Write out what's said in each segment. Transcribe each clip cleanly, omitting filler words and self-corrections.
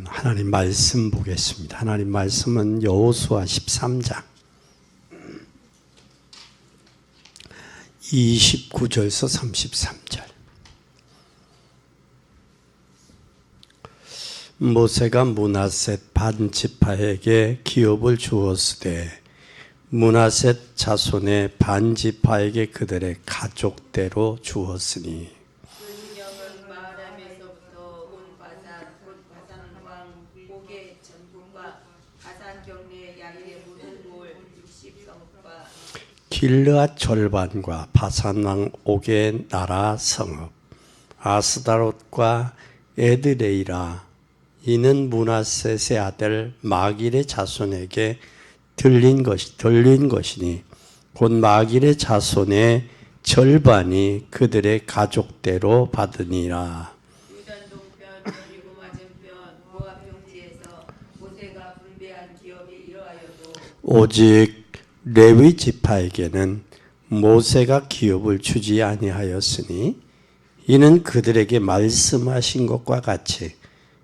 하나님 말씀 보겠습니다. 하나님 말씀은 여호수아 13장 29절에서 33절. 모세가 므낫셋 반지파에게 기업을 주었으되 므낫셋 자손의 반지파에게 그들의 가족대로 주었으니 은영은 마라메서부터 온 바산 곧 바산 왕 옥의 전국과 바산 경내 야일의 모든 돌 60성읍과 길르앗 절반과 바산 왕 옥의 나라 성읍 아스다롯과 에드레이라 이는 므낫셋의 아들 마길의 자손에게 들린 것이니 곧 마길의 자손의 절반이 그들의 가족대로 받으니라. 유단 동편 여리고 맞은편 모압 평지에서 모세가 분배한 기업이 이러하여도 오직 레위 지파에게는 모세가 기업을 주지 아니하였으니 이는 그들에게 말씀하신 것과 같이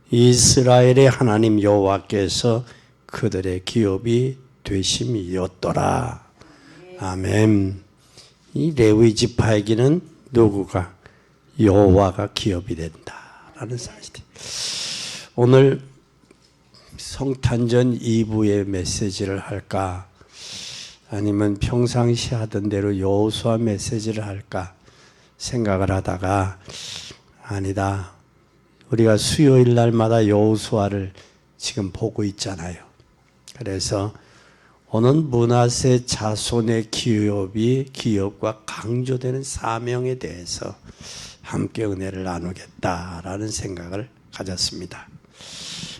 이스라엘의 하나님 여호와께서 그들의 기업이 되심이었더라. 아멘. 이 레위 지파에게는 누구가? 여호와가 기업이 된다라는 사실이. 오늘 성탄절 2부의 메시지를 할까? 아니면 평상시 하던 대로 여호수아 메시지를 할까? 생각을 하다가 아니다. 우리가 수요일 날마다 여호수아를 지금 보고 있잖아요. 그래서 오는 므낫셋 자손의 기업과 강조되는 사명에 대해서 함께 은혜를 나누겠다라는 생각을 가졌습니다.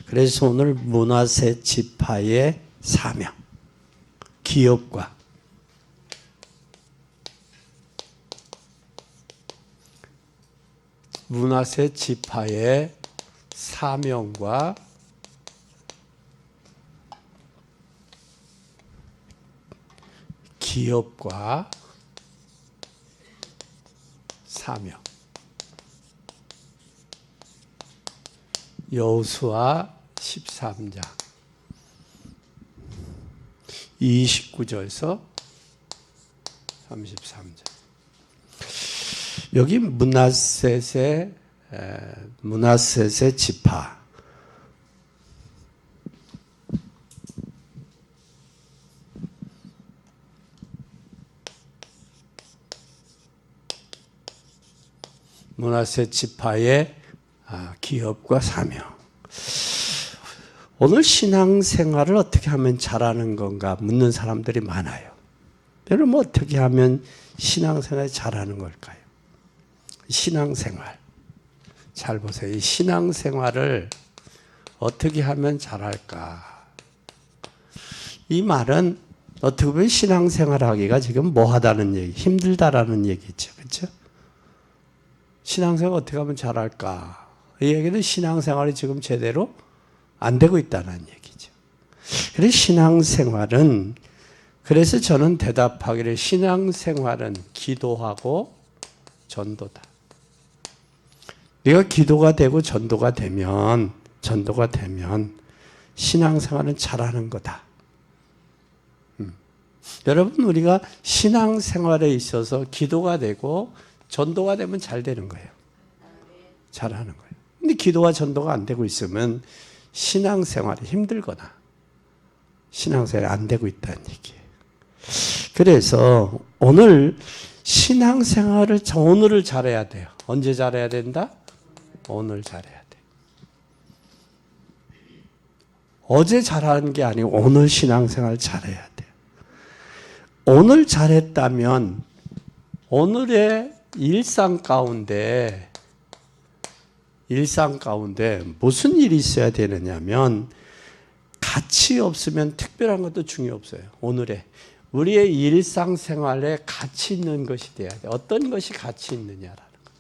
그래서 오늘 므낫셋 지파의 사명, 기업과 므낫셋 지파의 사명과 기업과 사명. 여호수아 13장 29절에서 33절. 여기 므낫셋의 지파. 므낫셋 지파의 기업과 사명. 오늘 신앙생활을 어떻게 하면 잘하는 건가 묻는 사람들이 많아요. 여러분 어떻게 하면 신앙생활을 잘하는 걸까요? 신앙생활. 잘 보세요. 이 신앙생활을 어떻게 하면 잘할까? 이 말은 어떻게 보면 신앙생활 하기가 지금 뭐하다는 얘기, 힘들다라는 얘기죠. 그렇죠? 신앙생활 어떻게 하면 잘할까? 이 얘기는 신앙생활이 지금 제대로 안 되고 있다는 얘기죠. 그래서 신앙생활은, 그래서 저는 대답하기를 신앙생활은 기도하고 전도다. 네가 기도가 되고 전도가 되면 신앙생활은 잘하는 거다. 여러분 우리가 신앙생활에 있어서 기도가 되고 전도가 되면 잘 되는 거예요. 잘하는 거예요. 근데 기도와 전도가 안 되고 있으면 신앙생활이 힘들거나 신앙생활이 안 되고 있다는 얘기예요. 그래서 오늘 신앙생활을 오늘을 잘해야 돼요. 언제 잘해야 된다? 오늘 잘해야 돼. 어제 잘하는 게 아니고 오늘 신앙생활 잘해야 돼. 오늘 잘했다면 오늘의 일상 가운데 무슨 일이 있어야 되느냐면 가치 없으면 특별한 것도 중요 없어요. 오늘의 우리의 일상생활에 가치 있는 것이 돼야 돼. 어떤 것이 가치 있느냐라는 거.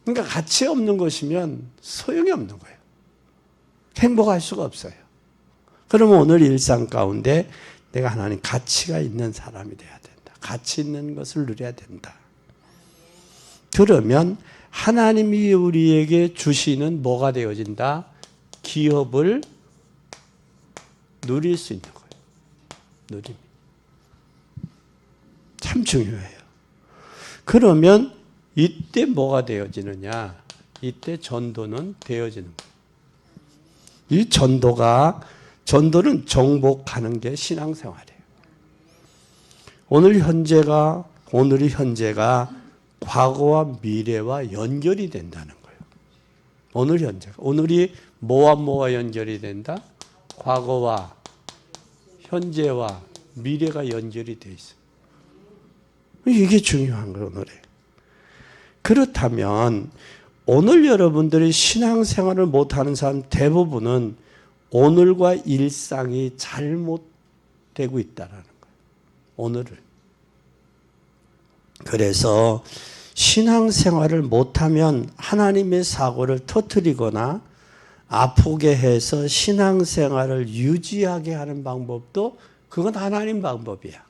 그러니까 가치 없는 것이면 소용이 없는 거예요. 행복할 수가 없어요. 그러면 오늘 일상 가운데 내가 하나님 가치가 있는 사람이 돼야 된다. 가치 있는 것을 누려야 된다. 그러면 하나님이 우리에게 주시는 뭐가 되어진다? 기업을 누릴 수 있는 거예요. 누립니다. 참 중요해요. 그러면 이때 뭐가 되어지느냐? 이때 전도는 되어지는 거예요. 이 전도는 정복하는 게 신앙생활이에요. 오늘의 현재가 과거와 미래와 연결이 된다는 거예요. 오늘이 뭐와 연결이 된다? 과거와 현재와 미래가 연결이 돼 있어요. 이게 중요한 거예요, 오늘에. 그렇다면 오늘 여러분들이 신앙생활을 못하는 사람 대부분은 오늘과 일상이 잘못되고 있다는 거예요. 오늘을. 그래서 신앙생활을 못하면 하나님의 사고를 터뜨리거나 아프게 해서 신앙생활을 유지하게 하는 방법도 그건 하나님 방법이야.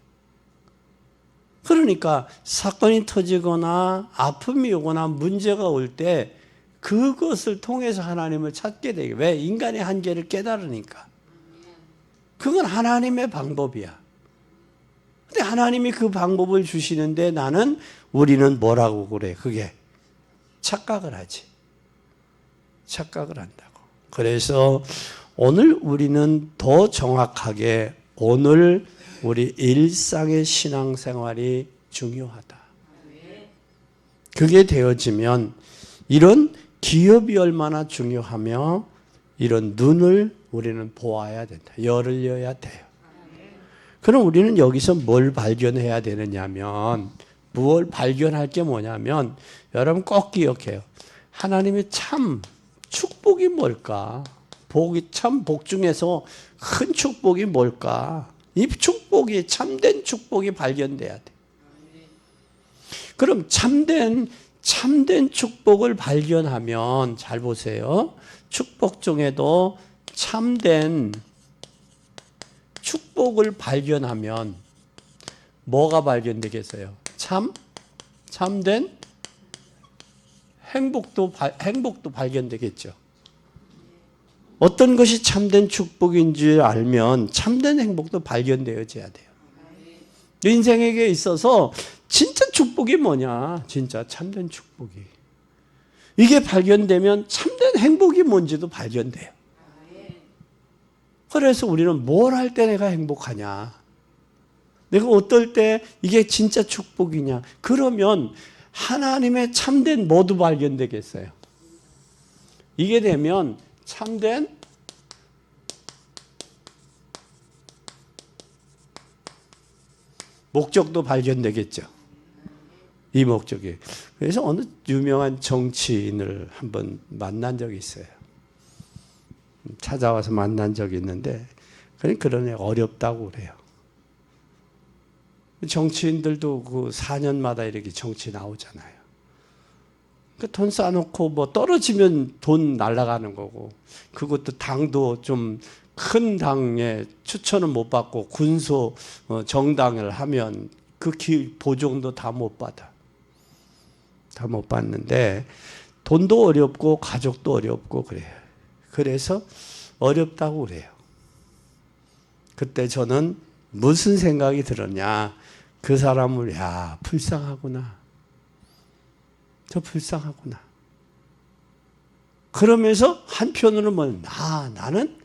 그러니까 사건이 터지거나 아픔이 오거나 문제가 올 때 그것을 통해서 하나님을 찾게 되게. 왜? 인간의 한계를 깨달으니까. 그건 하나님의 방법이야. 근데 하나님이 그 방법을 주시는데 우리는 뭐라고 그래? 그게 착각을 하지. 착각을 한다고. 그래서 오늘 우리는 더 정확하게 오늘 우리 일상의 신앙생활이 중요하다. 그게 되어지면 이런 기업이 얼마나 중요하며 이런 눈을 우리는 보아야 된다. 열을 여야 돼요. 그럼 우리는 여기서 뭘 발견해야 되느냐면 무엇 발견할 게 뭐냐면 여러분 꼭 기억해요. 하나님의 참 축복이 뭘까? 복 중에서 큰 축복이 뭘까? 이 축복이 참된 축복이 발견돼야 돼. 그럼 참된 축복을 발견하면 잘 보세요. 축복 중에도 참된 축복을 발견하면 뭐가 발견되겠어요? 참된 행복도 발견되겠죠. 어떤 것이 참된 축복인지 알면 참된 행복도 발견되어져야 돼요. 인생에게 있어서 진짜 축복이 뭐냐? 진짜 참된 축복이. 이게 발견되면 참된 행복이 뭔지도 발견돼요. 그래서 우리는 뭘 할 때 내가 행복하냐? 내가 어떨 때 이게 진짜 축복이냐? 그러면 하나님의 참된 뭐도 발견되겠어요. 이게 되면 참된 목적도 발견되겠죠. 이 목적이. 그래서 어느 유명한 정치인을 한번 만난 적이 있어요. 찾아와서 만난 적이 있는데 그런 애 어렵다고 그래요. 정치인들도 그 4년마다 이렇게 정치 나오잖아요. 돈 쌓아놓고 뭐 떨어지면 돈 날아가는 거고, 그것도 당도 좀 큰 당에 추천을 못 받고 군소 정당을 하면 그 보종도 다 못 받아. 다 못 받는데 돈도 어렵고 가족도 어렵고 그래요. 그래서 어렵다고 그래요. 그때 저는 무슨 생각이 들었냐. 그 사람을 불쌍하구나. 저 불쌍하구나. 그러면서 한편으로는 나는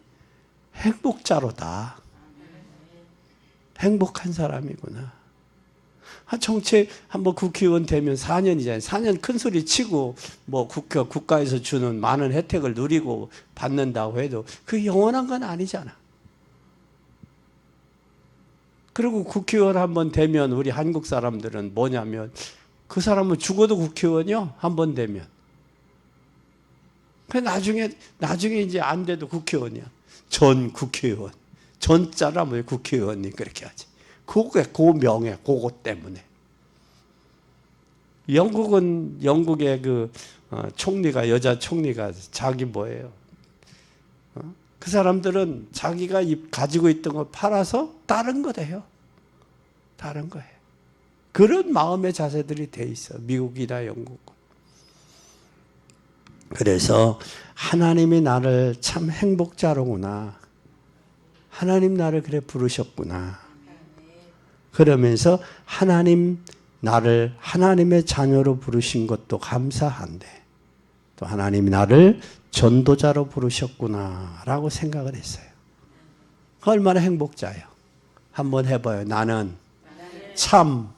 행복자로다. 행복한 사람이구나. 정치 한번 국회의원 되면 4년이잖아요. 4년 큰 소리 치고 뭐 국가에서 주는 많은 혜택을 누리고 받는다고 해도 그게 영원한 건 아니잖아. 그리고 국회의원 한번 되면 우리 한국 사람들은 뭐냐면 그 사람은 죽어도 국회의원이요. 한번 되면. 그 나중에 이제 안 돼도 국회의원이야. 전 국회의원. 전자라 뭐 국회의원이 그렇게 하지. 그 명예, 그것 때문에. 영국의 총리가, 여자 총리가 자기 뭐예요? 그 사람들은 자기가 가지고 있던 걸 팔아서 다른 거 돼요. 다른 거예요. 그런 마음의 자세들이 돼 있어. 미국이나 영국. 그래서 하나님이 나를 참 행복자로구나. 하나님 나를 그래 부르셨구나. 그러면서 하나님 나를 하나님의 자녀로 부르신 것도 감사한데 또 하나님이 나를 전도자로 부르셨구나 라고 생각을 했어요. 얼마나 행복자예요. 한번 해봐요. 나는 참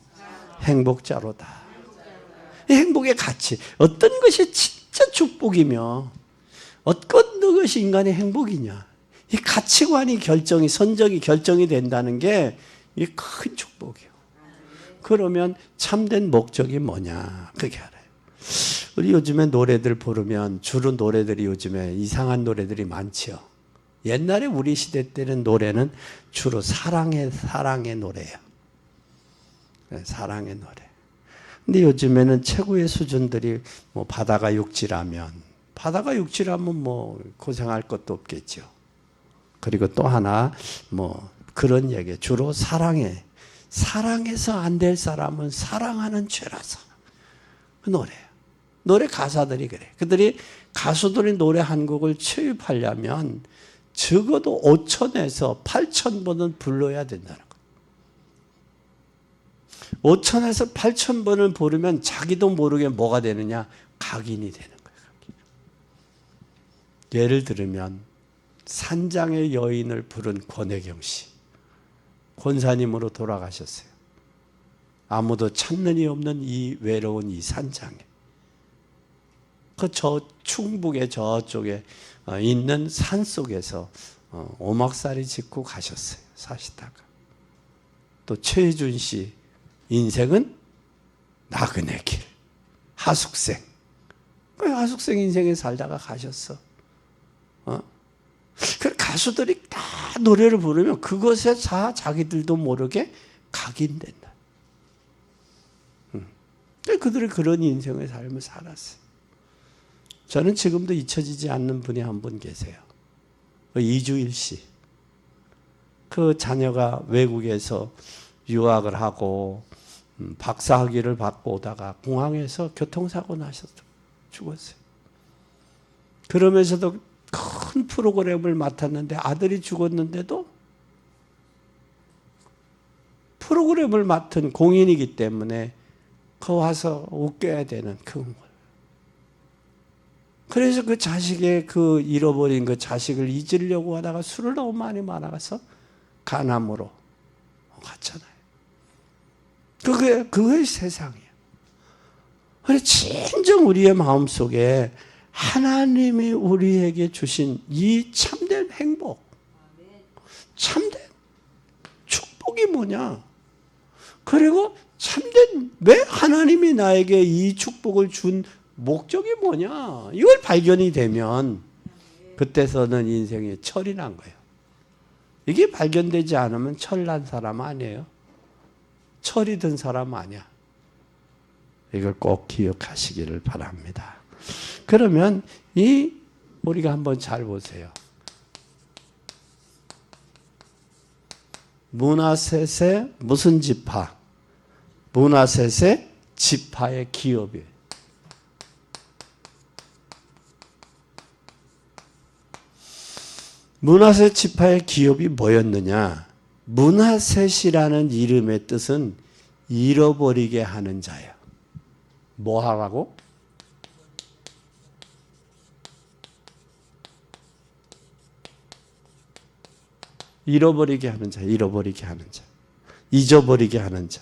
행복자로다. 이 행복의 가치. 어떤 것이 진짜 축복이며 어떤 것이 인간의 행복이냐. 이 가치관이 결정이 선정이 결정이 된다는 게 이 큰 축복이에요. 그러면 참된 목적이 뭐냐. 그게 알아요. 우리 요즘에 노래들 부르면 주로 노래들이 요즘에 이상한 노래들이 많지요. 옛날에 우리 시대 때는 노래는 주로 사랑의 노래예요. 사랑의 노래. 근데 요즘에는 최고의 수준들이 뭐 바다가 육지라면 뭐 고생할 것도 없겠죠. 그리고 또 하나 뭐 그런 얘기 주로 사랑해서 안 될 사람은 사랑하는 죄라서 그 노래예요. 노래 가사들이 그래. 그들이 가수들이 노래 한 곡을 취입하려면 적어도 5천에서 8천 번은 불러야 된다는 거예요. 5천에서 8천 번을 부르면 자기도 모르게 뭐가 되느냐? 각인이 되는 거예요. 예를 들면 산장의 여인을 부른 권혜경 씨. 권사님으로 돌아가셨어요. 아무도 찾는 이 없는 이 외로운 이 산장에. 충북의 저쪽에 있는 산 속에서 오막살이 짓고 가셨어요. 사시다가. 또 최준 씨 인생은 나그네 길. 하숙생. 하숙생 인생에 살다가 가셨어. 그 가수들이 다 노래를 부르면 그것에 다 자기들도 모르게 각인된다. 그들이 그런 인생의 삶을 살았어요. 저는 지금도 잊혀지지 않는 분이 한 분 계세요. 이주일 씨. 그 자녀가 외국에서 유학을 하고 박사학위를 받고 오다가 공항에서 교통사고 나셔서 죽었어요. 그러면서도 큰 프로그램을 맡았는데 아들이 죽었는데도 프로그램을 맡은 공인이기 때문에 거 와서 웃겨야 되는 그런 거예요. 그래서 그 자식의 그 잃어버린 그 자식을 잊으려고 하다가 술을 너무 많이 마셔서 간암으로 갔잖아요. 그게 세상이에요. 그래서 진정 우리의 마음속에 하나님이 우리에게 주신 이 참된 행복, 참된 축복이 뭐냐? 그리고 참된 왜 하나님이 나에게 이 축복을 준 목적이 뭐냐? 이걸 발견이 되면 그때서는 인생에 철이 난 거예요. 이게 발견되지 않으면 철난 사람 아니에요. 철이 든 사람 아니야. 이걸 꼭 기억하시기를 바랍니다. 그러면 우리가 한번 잘 보세요. 문하셋의 무슨 지파? 문하셋의 지파의 기업이에요. 문하셋 지파의 기업이 뭐였느냐? 문하셋이라는 이름의 뜻은 잃어버리게 하는 자예요. 뭐 하라고? 잃어버리게 하는 자, 잃어버리게 하는 자, 잊어버리게 하는 자.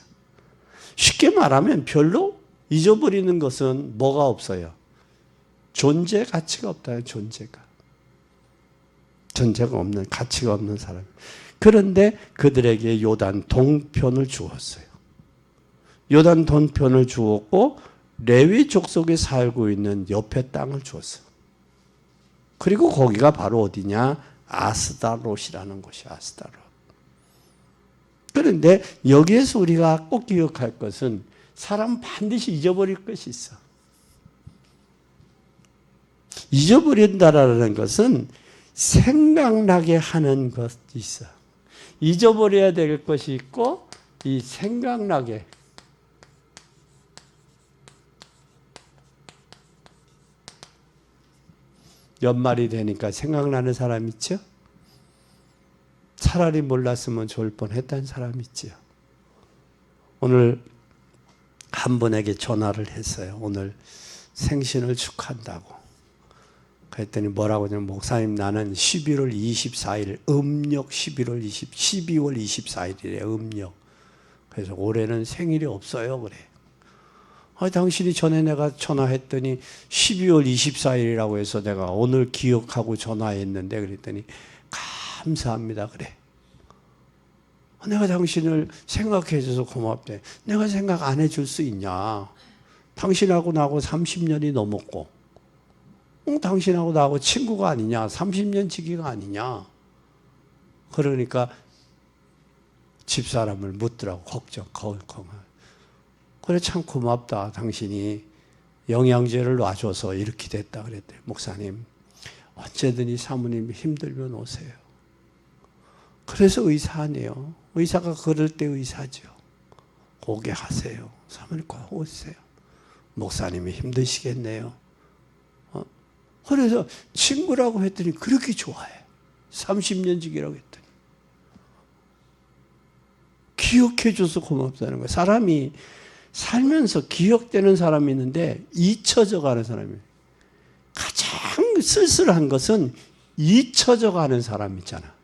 쉽게 말하면 별로 잊어버리는 것은 뭐가 없어요? 존재 가치가 없다요. 존재가 없는, 가치가 없는 사람. 그런데 그들에게 요단 동편을 주었어요. 요단 동편을 주었고 레위 족속에 살고 있는 옆에 땅을 주었어요. 그리고 거기가 바로 어디냐? 아스다롯이라는 곳이 아스다롯. 그런데 여기에서 우리가 꼭 기억할 것은 사람 반드시 잊어버릴 것이 있어. 잊어버린다라는 것은 생각나게 하는 것이 있어. 잊어버려야 될 것이 있고 이 생각나게 연말이 되니까 생각나는 사람 있죠? 차라리 몰랐으면 좋을 뻔했다는 사람 있죠. 오늘 한 분에게 전화를 했어요. 오늘 생신을 축하한다고. 그랬더니 뭐라고 하냐면, 목사님 나는 11월 24일 음력 12월 24일이래. 음력. 그래서 올해는 생일이 없어요. 그래. 당신이 전에 내가 전화했더니 12월 24일이라고 해서 내가 오늘 기억하고 전화했는데, 그랬더니 감사합니다. 그래. 내가 당신을 생각해 줘서 고맙대. 내가 생각 안 해줄 수 있냐. 당신하고 나하고 30년이 넘었고, 당신하고 나하고 친구가 아니냐. 30년 지기가 아니냐. 그러니까 집사람을 묻더라고. 걱정. 그래 참 고맙다. 당신이 영양제를 놔줘서 이렇게 됐다 그랬대. 목사님 언제든지 사모님 힘들면 오세요. 그래서 의사하네요. 의사가 그럴 때 의사죠. 오게 하세요. 사모님 꼭 오세요. 목사님이 힘드시겠네요. 그래서 친구라고 했더니 그렇게 좋아해. 30년 지기라고 했더니. 기억해줘서 고맙다는 거예요. 사람이 살면서 기억되는 사람이 있는데 잊혀져 가는 사람이에요. 가장 쓸쓸한 것은 잊혀져 가는 사람 있잖아.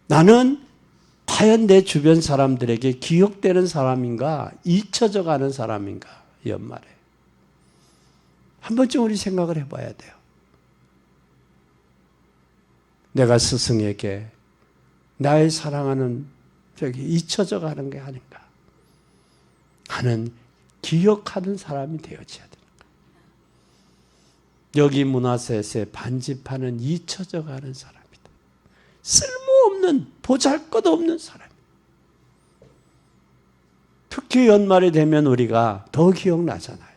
나는 과연 내 주변 사람들에게 기억되는 사람인가, 잊혀져 가는 사람인가, 연말에. 한 번쯤 우리 생각을 해봐야 돼요. 내가 스승에게 나의 사랑하는 잊혀져 가는 게 아닌가 하는 기억하는 사람이 되어져야 되는 거예요. 여기 문화셋의 반지파는 잊혀져 가는 사람이다. 쓸모없는 보잘것없는 사람. 특히 연말이 되면 우리가 더 기억나잖아요.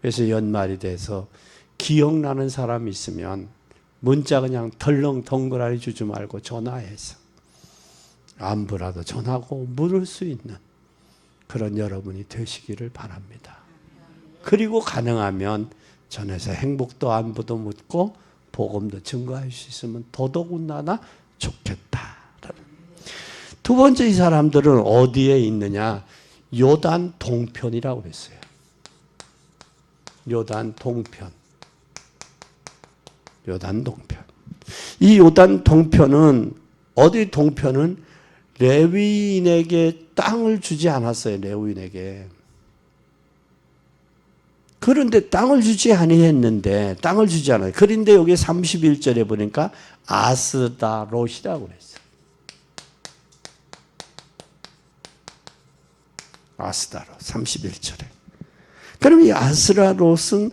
그래서 연말이 돼서 기억나는 사람이 있으면 문자 그냥 덜렁 덩그라니 주지 말고 전화해서 안부라도 전하고 물을 수 있는 그런 여러분이 되시기를 바랍니다. 그리고 가능하면 전해서 행복도 안부도 묻고 복음도 증거할 수 있으면 더더군다나 좋겠다. 두 번째, 이 사람들은 어디에 있느냐? 요단 동편이라고 그랬어요. 요단 동편. 요단 동편. 이 요단 동편은, 어디 동편은 레위인에게 땅을 주지 않았어요. 레위인에게. 그런데 땅을 주지 아니했는데, 땅을 주지 않아요. 그런데 여기 31절에 보니까 아스다롯이라고 그랬어요. 아스다롯 31절에. 그럼 이 아스다롯은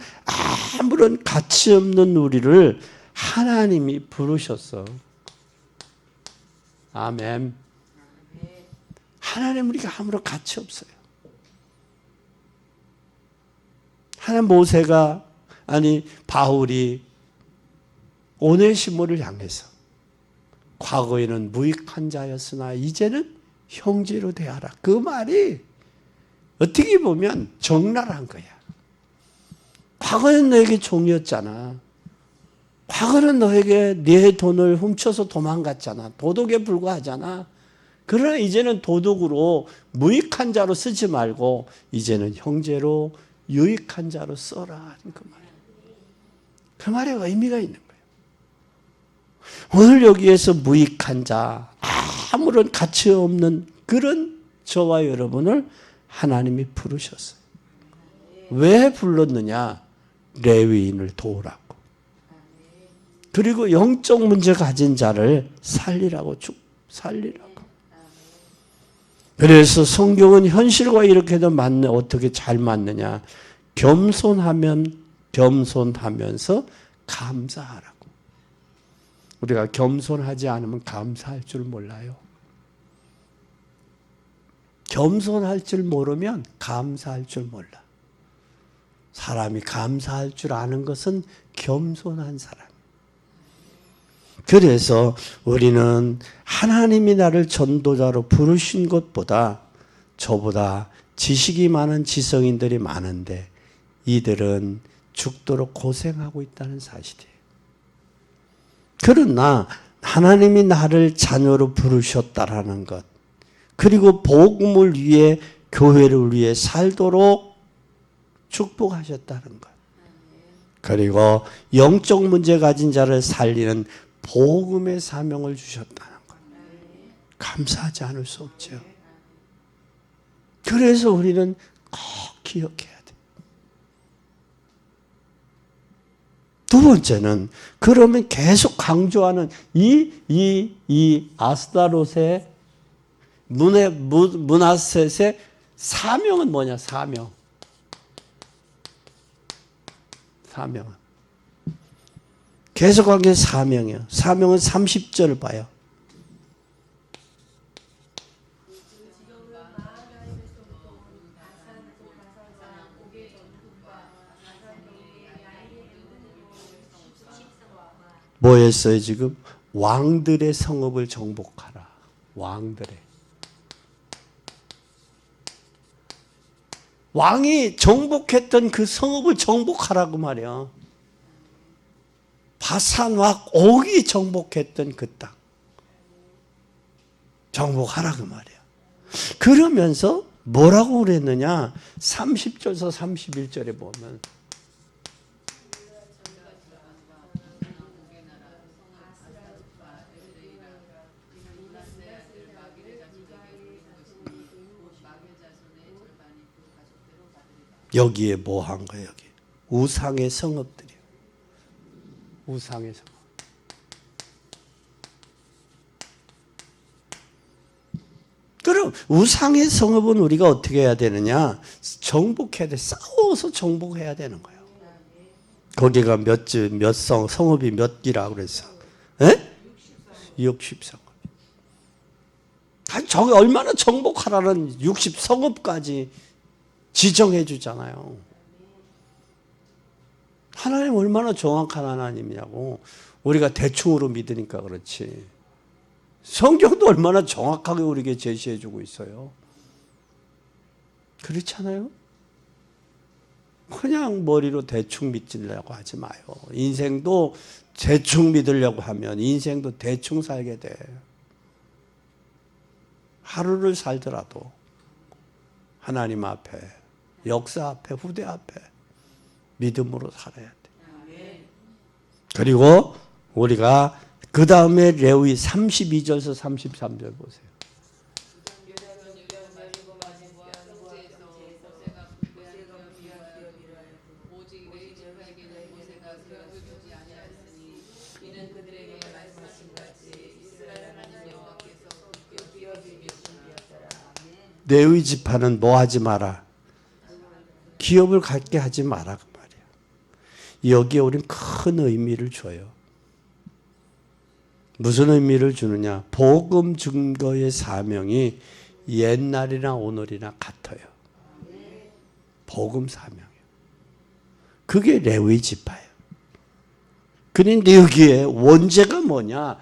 아무런 가치 없는 우리를 하나님이 부르셨어. 아멘. 하나님 우리가 아무런 가치 없어요. 하나님 모세가, 아니 바울이 오네시모를 향해서 과거에는 무익한 자였으나 이제는 형제로 대하라. 그 말이 어떻게 보면 적나라한 거야. 과거는 너에게 종이었잖아. 과거는 너에게 내 돈을 훔쳐서 도망갔잖아. 도둑에 불과하잖아. 그러나 이제는 도둑으로 무익한 자로 쓰지 말고 이제는 형제로 유익한 자로 써라 하는 그 말. 그 말에 의미가 있는 거예요. 오늘 여기에서 무익한 자, 아무런 가치 없는 그런 저와 여러분을 하나님이 부르셨어요. 왜 불렀느냐? 레위인을 도우라고. 그리고 영적 문제 가진 자를 살리라고. 그래서 성경은 현실과 이렇게도 맞네. 어떻게 잘 맞느냐? 겸손하면서 감사하라고. 우리가 겸손하지 않으면 감사할 줄 몰라요. 겸손할 줄 모르면 감사할 줄 몰라. 사람이 감사할 줄 아는 것은 겸손한 사람. 그래서 우리는 하나님이 나를 전도자로 부르신 것보다 저보다 지식이 많은 지성인들이 많은데 이들은 죽도록 고생하고 있다는 사실이에요. 그러나 하나님이 나를 자녀로 부르셨다라는 것, 그리고 복음을 위해 교회를 위해 살도록 축복하셨다는 것, 그리고 영적 문제 가진 자를 살리는 복음의 사명을 주셨다는 것, 감사하지 않을 수 없죠. 그래서 우리는 꼭 기억해야 돼. 두 번째는, 그러면 계속 강조하는 이 아스타롯의 므낫셋의 사명은 뭐냐? 사명은 계속한 게 사명이에요. 사명은 30절 봐요. 뭐였어요 지금? 왕들의 성읍을 정복하라. 왕이 정복했던 그 성읍을 정복하라고 말이야. 바산과 옥이 정복했던 그 땅 정복하라고 말이야. 그러면서 뭐라고 그랬느냐? 30절에서 31절에 보면 여기에 뭐 한 거예요? 여기 우상의 성읍들이에요. 우상의 성읍. 그럼 우상의 성읍은 우리가 어떻게 해야 되느냐? 정복해야 돼. 싸워서 정복해야 되는 거예요. 거기가 성읍이 몇 기라고 그랬어? 60성읍. 아니, 저기 얼마나 정복하라는 60성읍까지 지정해 주잖아요. 하나님 얼마나 정확한 하나님이냐고. 우리가 대충으로 믿으니까 그렇지. 성경도 얼마나 정확하게 우리에게 제시해 주고 있어요. 그렇잖아요? 그냥 머리로 대충 믿으려고 하지 마요. 인생도 대충 믿으려고 하면 인생도 대충 살게 돼. 하루를 살더라도 하나님 앞에, 역사 앞에, 후대 앞에 믿음으로 살아야 돼. 그리고 우리가 그 다음에 레위 32절에서 33절 보세요. 레위 지파는 뭐 하지 마라? 기업을 갖게 하지 마라 그 말이야. 여기에 우리는 큰 의미를 줘요. 무슨 의미를 주느냐? 복음 증거의 사명이 옛날이나 오늘이나 같아요. 복음 사명이에요. 그게 레위 지파예요. 그런데 여기에 원죄가 뭐냐?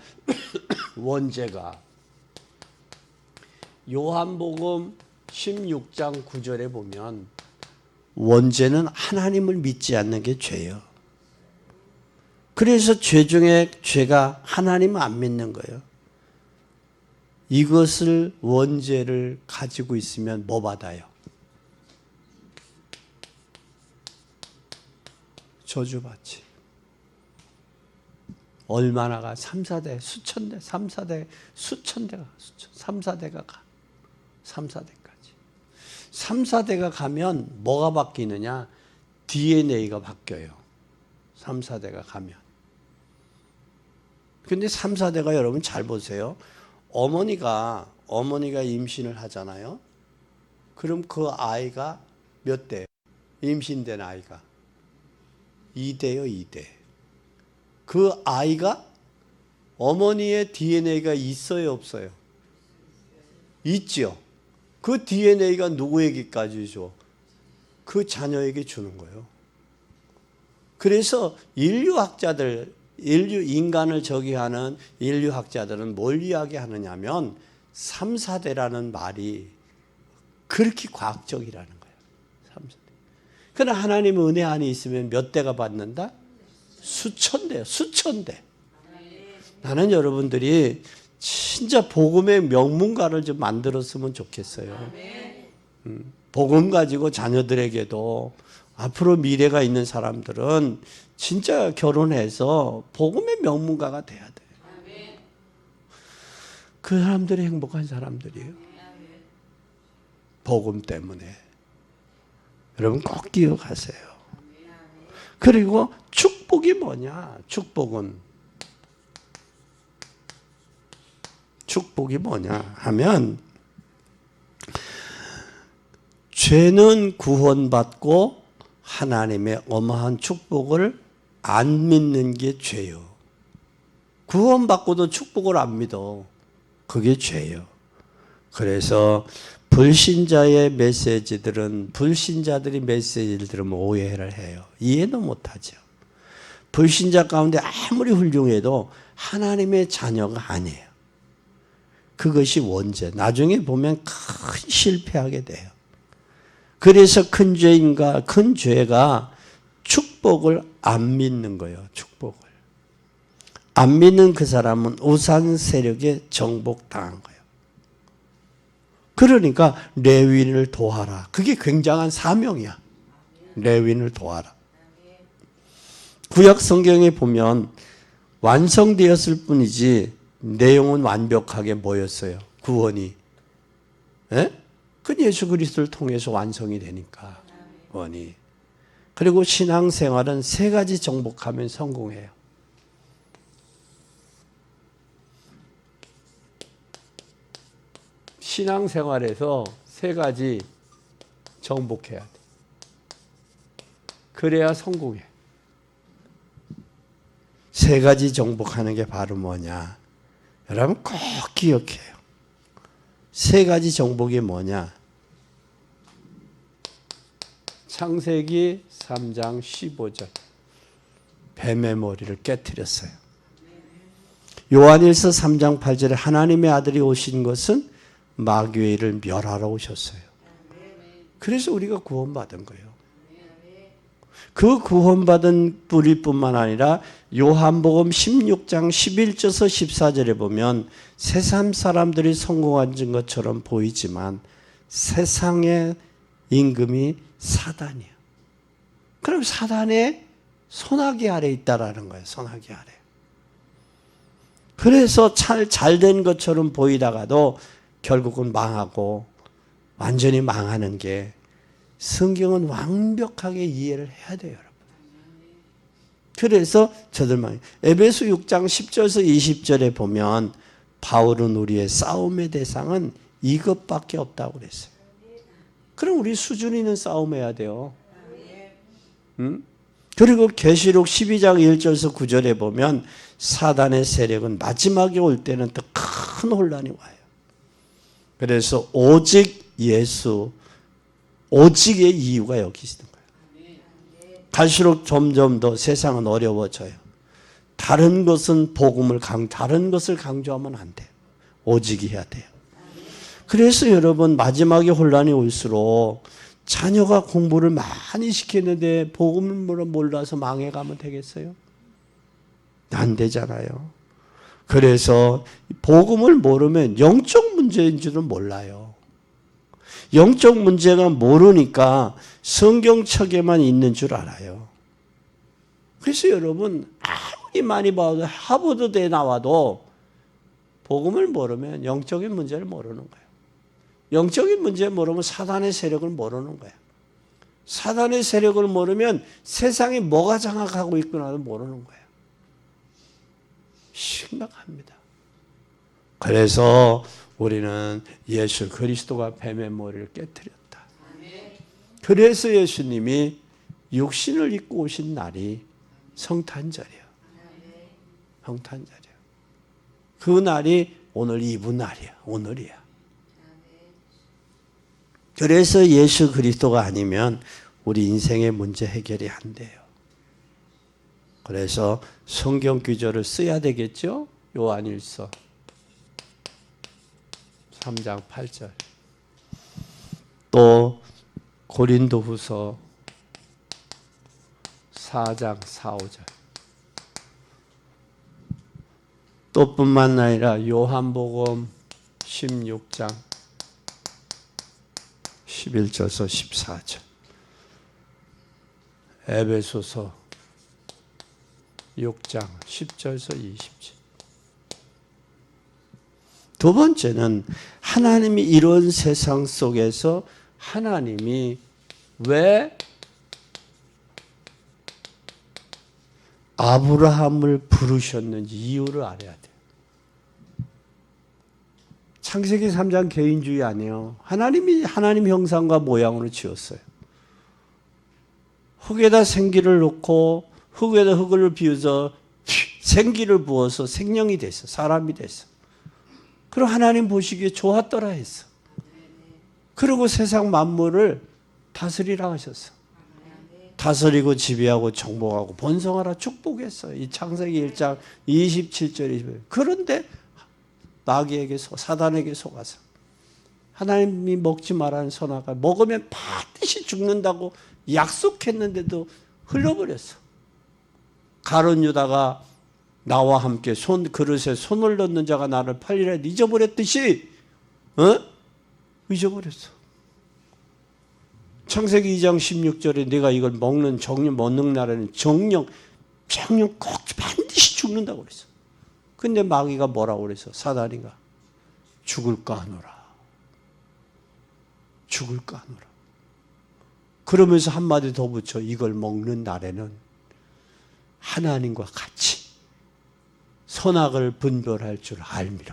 원죄가 요한복음 16장 9절에 보면 원죄는 하나님을 믿지 않는 게 죄예요. 그래서 죄 중에 죄가 하나님을 안 믿는 거예요. 이것을 원죄를 가지고 있으면 뭐 받아요? 저주받지. 얼마나가 3, 4대, 수천 대, 3, 4대, 수천 대가, 3, 4대가 가. 3, 4대까지. 3, 4대가 가면 뭐가 바뀌느냐? DNA가 바뀌어요. 3, 4대가 가면. 근데 3, 4대가 여러분 잘 보세요. 어머니가 임신을 하잖아요. 그럼 그 아이가 몇 대? 임신된 아이가 2대요, 2대. 그 아이가 어머니의 DNA가 있어요, 없어요? 있죠. 그 DNA가 누구에게까지 줘? 그 자녀에게 주는 거예요. 그래서 인간을 저기하는 인류학자들은 뭘 이야기하느냐면 3, 4대라는 말이 그렇게 과학적이라는 거예요. 3, 4대. 그러나 하나님의 은혜 안에 있으면 몇 대가 받는다? 수천 대요. 수천 대. 나는 여러분들이 진짜 복음의 명문가를 좀 만들었으면 좋겠어요. 복음 가지고 자녀들에게도 앞으로 미래가 있는 사람들은 진짜 결혼해서 복음의 명문가가 돼야 돼요. 그 사람들이 행복한 사람들이에요. 복음 때문에. 여러분 꼭 기억하세요. 그리고 축복이 뭐냐? 축복이 뭐냐 하면 죄는 구원받고 하나님의 어마한 축복을 안 믿는 게 죄요. 구원받고도 축복을 안 믿어. 그게 죄요. 그래서 불신자의 메시지들은 불신자들이 메시지를 들으면 오해를 해요. 이해도 못하죠. 불신자 가운데 아무리 훌륭해도 하나님의 자녀가 아니에요. 그것이 원죄. 나중에 보면 큰 실패하게 돼요. 그래서 큰 죄가 축복을 안 믿는 거예요. 축복을. 안 믿는 그 사람은 우상 세력에 정복당한 거예요. 그러니까 레위인을 도와라. 그게 굉장한 사명이야. 레위인을 도와라. 구약 성경에 보면 완성되었을 뿐이지 내용은 완벽하게 뭐였어요? 구원이. 예? 그 예수 그리스도를 통해서 완성이 되니까 구원이. 그리고 신앙생활은 세 가지 정복하면 성공해요. 신앙생활에서 세 가지 정복해야 돼. 그래야 성공해. 세 가지 정복하는 게 바로 뭐냐? 여러분 꼭 기억해요. 세 가지 정복이 뭐냐? 창세기 3장 15절. 뱀의 머리를 깨뜨렸어요. 요한일서 3장 8절에 하나님의 아들이 오신 것은 마귀의 일을 멸하러 오셨어요. 그래서 우리가 구원받은 거예요. 그 구원받은 뿌리뿐만 아니라 요한복음 16장 11절에서 14절에 보면 세상 사람들이 성공한 것처럼 보이지만 세상의 임금이 사단이에요. 그럼 사단의 손아귀 아래 있다라는 거예요. 손아귀 아래. 그래서 잘된 것처럼 보이다가도 결국은 망하고 완전히 망하는 게 성경은 완벽하게 이해를 해야 돼요, 여러분. 그래서 저들만 에베소 6장 10절에서 20절에 보면 바울은 우리의 싸움의 대상은 이것밖에 없다고 그랬어요. 그럼 우리 수준 있는 싸움해야 돼요. 그리고 계시록 12장 1절에서 9절에 보면 사단의 세력은 마지막에 올 때는 더 큰 혼란이 와요. 그래서 오직 예수, 오직의 이유가 여기 있는 거예요. 갈수록 점점 더 세상은 어려워져요. 다른 것은 다른 것을 강조하면 안 돼요. 오직이 해야 돼요. 그래서 여러분 마지막에 혼란이 올수록 자녀가 공부를 많이 시켰는데 복음을 몰라서 망해가면 되겠어요? 안 되잖아요. 그래서 복음을 모르면 영적 문제인 줄은 몰라요. 영적 문제가 모르니까 성경책에만 있는 줄 알아요. 그래서 여러분 아무리 많이 봐도 하버드대 나와도 복음을 모르면 영적인 문제를 모르는 거예요. 영적인 문제를 모르면 사단의 세력을 모르는 거예요. 사단의 세력을 모르면 세상에 뭐가 장악하고 있구나도 모르는 거예요. 심각합니다. 그래서 우리는 예수 그리스도가 뱀의 머리를 깨뜨렸다. 그래서 예수님이 육신을 입고 오신 날이 성탄절이에요. 성탄절이에요. 그 날이 오늘 이브 날이야. 오늘이야. 그래서 예수 그리스도가 아니면 우리 인생의 문제 해결이 안 돼요. 그래서 성경 구절을 써야 되겠죠? 요한일서 3장 8절. 또 고린도후서 4장 4, 5절. 또 뿐만 아니라 요한복음 16장 11절에서 14절, 에베소서 6장 10절에서 20절. 두 번째는 하나님이 이런 세상 속에서 하나님이 왜 아브라함을 부르셨는지 이유를 알아야 돼요. 창세기 3장 개인주의 아니에요. 하나님이 하나님 형상과 모양으로 지었어요. 흙에다 생기를 놓고 흙에다 흙을 비워서 생기를 부어서 생명이 됐어. 사람이 됐어. 그리고 하나님 보시기에 좋았더라 했어. 그리고 세상 만물을 다스리라 하셨어. 다스리고 지배하고 정복하고 번성하라 축복했어요. 이 창세기 1장 27절에. 그런데 마귀에게 사단에게 속아서 하나님이 먹지 말라는 선악과 먹으면 반드시 죽는다고 약속했는데도 흘려버렸어. 가룟 유다가 나와 함께 그릇에 손을 넣는 자가 나를 팔리라 잊어버렸듯이 잊어버렸어. 창세기 2장 16절에 내가 이걸 먹는 날에는 정령 꼭 반드시 죽는다고 그랬어. 근데 마귀가 뭐라고 그랬어? 사단이가 죽을까 하노라. 죽을까 하노라. 그러면서 한마디 더 붙여 이걸 먹는 날에는 하나님과 같이 선악을 분별할 줄 알미라.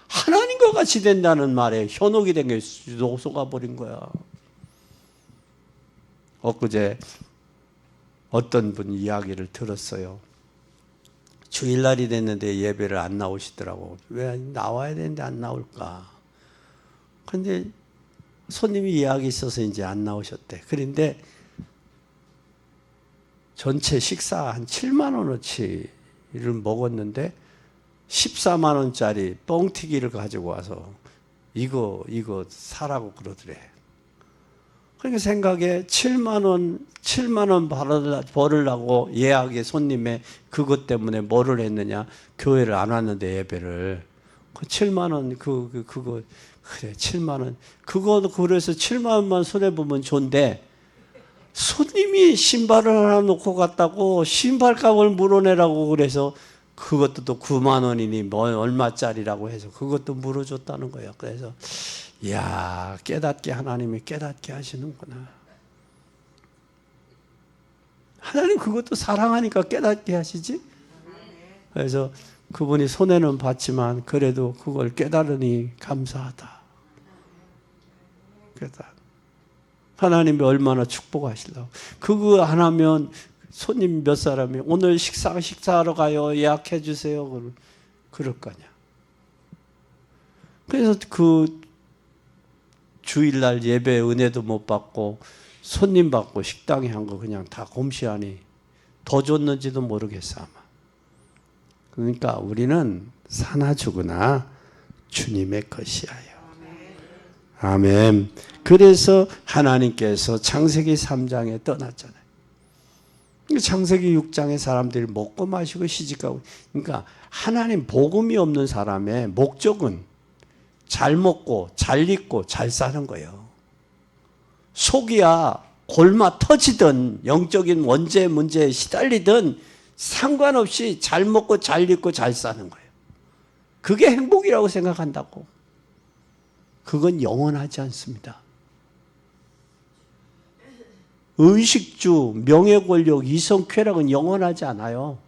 하나님과 같이 된다는 말에 현혹이 된 게 속아버린 거야. 엊그제 어떤 분 이야기를 들었어요. 주일날이 됐는데 예배를 안 나오시더라고. 왜 나와야 되는데 안 나올까? 근데 손님이 예약이 있어서 이제 안 나오셨대. 그런데 전체 식사 한 7만 원어치를 먹었는데 14만 원짜리 뻥튀기를 가지고 와서 이거 사라고 그러더래. 그러니까 생각에 7만 원 벌으려고 예약의 손님의 그것 때문에 뭐를 했느냐? 교회를 안 왔는데 예배를. 그 7만 원 그거 그래 7만 원. 그래서 7만 원만 손해 보면 좋은데 손님이 신발을 하나 놓고 갔다고 신발값을 물어내라고 그래서 그것도 또 9만 원이니 뭐 얼마짜리라고 해서 그것도 물어줬다는 거예요. 그래서 이야, 하나님이 깨닫게 하시는구나. 하나님 그것도 사랑하니까 깨닫게 하시지? 그래서 그분이 손해는 봤지만 그래도 그걸 깨달으니 감사하다. 하나님이 얼마나 축복하시려고. 그거 안 하면 손님 몇 사람이 오늘 식사하러 가요. 예약해 주세요. 그럴 거냐. 그래서 그 주일날 예배 은혜도 못 받고 손님 받고 식당에 한 거 그냥 다 곰시하니 더 줬는지도 모르겠어 아마. 그러니까 우리는 사나 죽으나 주님의 것이야요. 아멘. 그래서 하나님께서 창세기 3장에 떠났잖아요. 창세기 6장에 사람들이 먹고 마시고 시집가고. 그러니까 하나님 복음이 없는 사람의 목적은 잘 먹고 잘 입고 잘 사는 거예요. 속이야 골마 터지든 영적인 원죄 문제에 시달리든 상관없이 잘 먹고 잘 입고 잘 사는 거예요. 그게 행복이라고 생각한다고. 그건 영원하지 않습니다. 의식주, 명예권력, 이성쾌락은 영원하지 않아요.